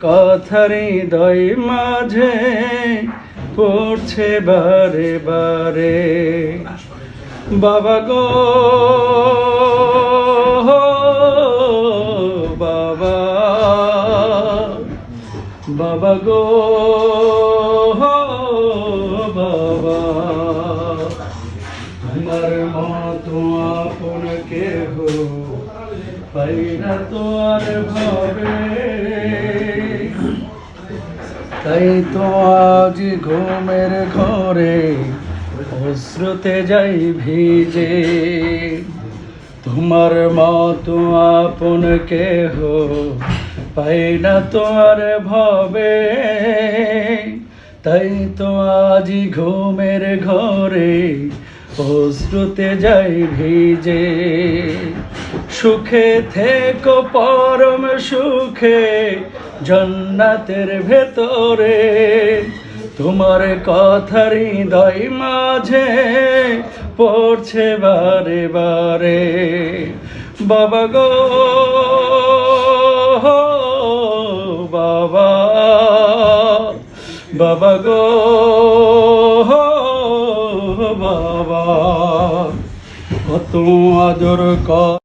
কথার হৃদয় মাঝে পড়ছে বারে বারে বাবা গো বাবা, বাবা গো বাবা, তোমার মতো আপন কেহ পাই না তো আর ভাবে, তাই তো আজ ঘুমের ঘরে অশ্রুতে যাই ভিজে। তোমার মতো আপন কেহ পাই না তো আর ভাবে, তাই তো আজ ঘুমের ঘরে অশ্রুতে যাই ভিজে। সুখে থেকো পরম সুখে জান্নাতের ভেতরে, তোমার কথার হৃদয় মাঝে পড়ছে বারে বারে বাবা গো বাবা, বাবা গো বাবা, কত আদর কর।